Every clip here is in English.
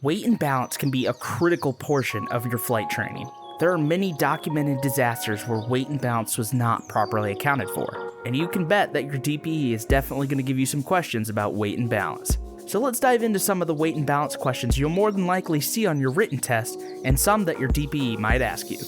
Weight and balance can be a critical portion of your flight training. There are many documented disasters where weight and balance was not properly accounted for, and you can bet that your DPE is definitely going to give you some questions about weight and balance. So let's dive into some of the weight and balance questions you'll more than likely see on your written test, and some that your DPE might ask you.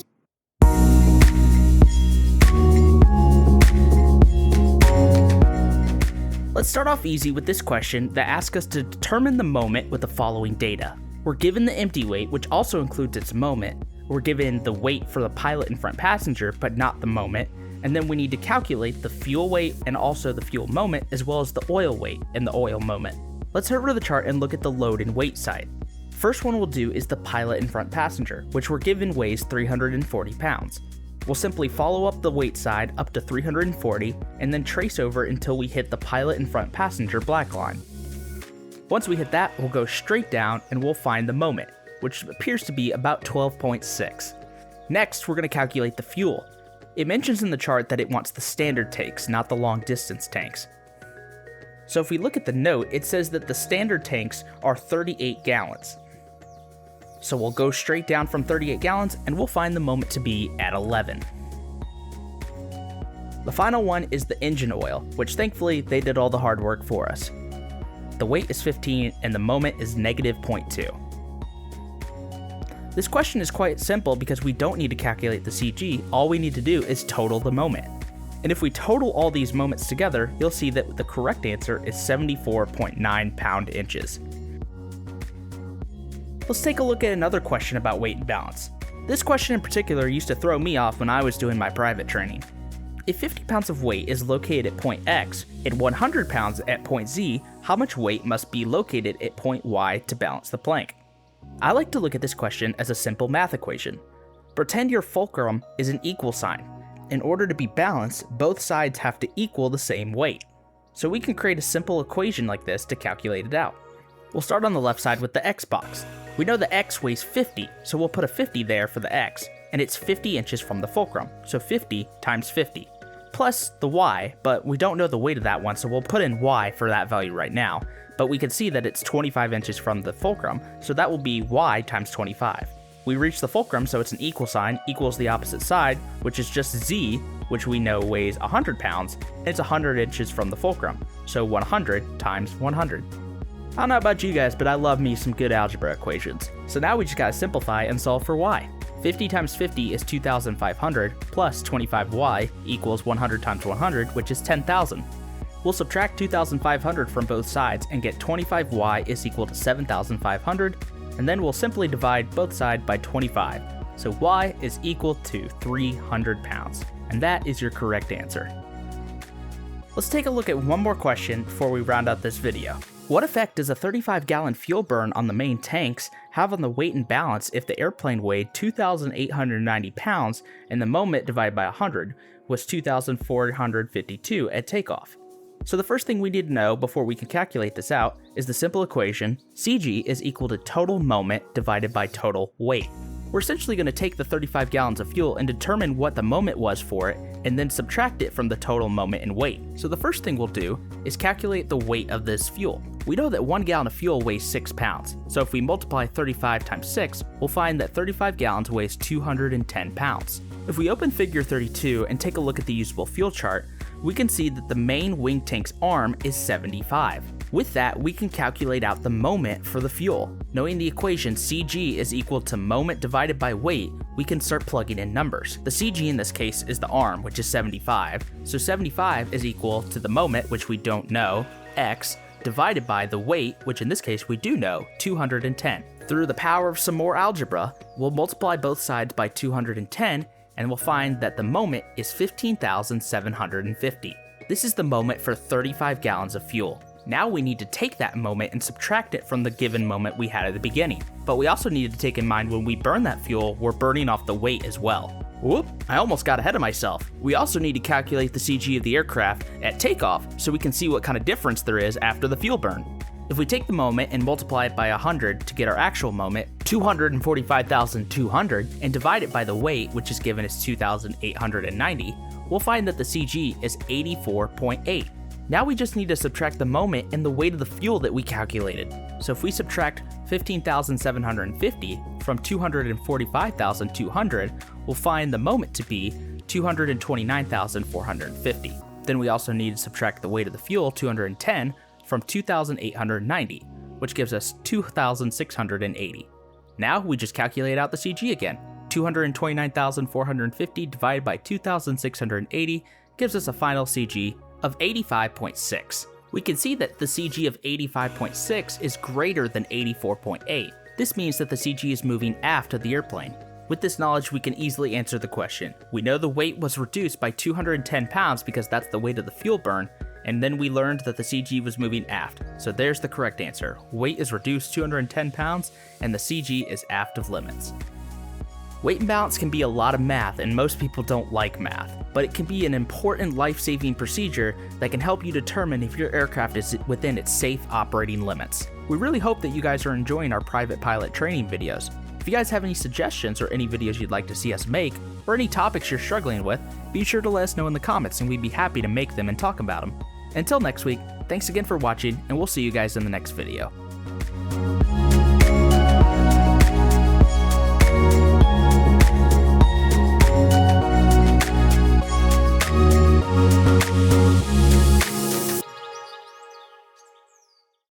Let's start off easy with this question that asks us to determine the moment with the following data. We're given the empty weight, which also includes its moment. We're given the weight for the pilot and front passenger, but not the moment. And then we need to calculate the fuel weight and also the fuel moment, as well as the oil weight and the oil moment. Let's head over to the chart and look at the load and weight side. First one we'll do is the pilot and front passenger, which we're given weighs 340 pounds. We'll simply follow up the weight side up to 340 and then trace over until we hit the pilot and front passenger black line. Once we hit that, we'll go straight down and we'll find the moment, which appears to be about 12.6. Next, we're going to calculate the fuel. It mentions in the chart that it wants the standard tanks, not the long distance tanks. So if we look at the note, it says that the standard tanks are 38 gallons. So we'll go straight down from 38 gallons and we'll find the moment to be at 11. The final one is the engine oil, which thankfully they did all the hard work for us. The weight is 15 and the moment is negative 0.2. This question is quite simple because we don't need to calculate the CG, all we need to do is total the moment. And if we total all these moments together, you'll see that the correct answer is 74.9 pound-inches. Let's take a look at another question about weight and balance. This question in particular used to throw me off when I was doing my private training. If 50 pounds of weight is located at point X and 100 pounds at point Z, how much weight must be located at point Y to balance the plank? I like to look at this question as a simple math equation. Pretend your fulcrum is an equal sign. In order to be balanced, both sides have to equal the same weight. So we can create a simple equation like this to calculate it out. We'll start on the left side with the X box. We know the X weighs 50, so we'll put a 50 there for the X, and it's 50 inches from the fulcrum, so 50 times 50. Plus the Y, but we don't know the weight of that one, so we'll put in Y for that value right now, but we can see that it's 25 inches from the fulcrum, so that will be Y times 25. We reach the fulcrum, so it's an equal sign, equals the opposite side, which is just Z, which we know weighs 100 pounds, and it's 100 inches from the fulcrum, so 100 times 100. I don't know about you guys, but I love me some good algebra equations. So now we just gotta simplify and solve for Y. 50 times 50 is 2,500, plus 25Y equals 100 times 100, which is 10,000. We'll subtract 2,500 from both sides and get 25Y is equal to 7,500, and then we'll simply divide both sides by 25. So Y is equal to 300 pounds, and that is your correct answer. Let's take a look at one more question before we round out this video. What effect does a 35-gallon fuel burn on the main tanks have on the weight and balance if the airplane weighed 2,890 pounds and the moment divided by 100 was 2,452 at takeoff? So the first thing we need to know before we can calculate this out is the simple equation CG is equal to total moment divided by total weight. We're essentially going to take the 35 gallons of fuel and determine what the moment was for it, and then subtract it from the total moment and weight. So the first thing we'll do is calculate the weight of this fuel. We know that 1 gallon of fuel weighs 6 pounds, so if we multiply 35 times 6, we'll find that 35 gallons weighs 210 pounds. If we open figure 32 and take a look at the usable fuel chart, we can see that the main wing tank's arm is 75. With that, we can calculate out the moment for the fuel. Knowing the equation CG is equal to moment divided by weight, we can start plugging in numbers. The CG in this case is the arm, which is 75, so 75 is equal to the moment, which we don't know, X, divided by the weight, which in this case we do know, 210. Through the power of some more algebra, we'll multiply both sides by 210, and we'll find that the moment is 15,750. This is the moment for 35 gallons of fuel. Now we need to take that moment and subtract it from the given moment we had at the beginning. But we also needed to take in mind when we burn that fuel, we're burning off the weight as well. Whoop, I almost got ahead of myself. We also need to calculate the CG of the aircraft at takeoff so we can see what kind of difference there is after the fuel burn. If we take the moment and multiply it by 100 to get our actual moment, 245,200, and divide it by the weight, which is given as 2,890, we'll find that the CG is 84.8. Now we just need to subtract the moment and the weight of the fuel that we calculated. So if we subtract 15,750 from 245,200, we'll find the moment to be 229,450. Then we also need to subtract the weight of the fuel, 210, from 2,890, which gives us 2,680. Now we just calculate out the CG again. 229,450 divided by 2,680 gives us a final CG of 85.6. We can see that the CG of 85.6 is greater than 84.8. This means that the CG is moving aft of the airplane. With this knowledge, we can easily answer the question. We know the weight was reduced by 210 pounds because that's the weight of the fuel burn, and then we learned that the CG was moving aft. So there's the correct answer. Weight is reduced 210 pounds, and the CG is aft of limits. Weight and balance can be a lot of math, and most people don't like math, but it can be an important life-saving procedure that can help you determine if your aircraft is within its safe operating limits. We really hope that you guys are enjoying our private pilot training videos. If you guys have any suggestions or any videos you'd like to see us make, or any topics you're struggling with, be sure to let us know in the comments and we'd be happy to make them and talk about them. Until next week, thanks again for watching, and we'll see you guys in the next video.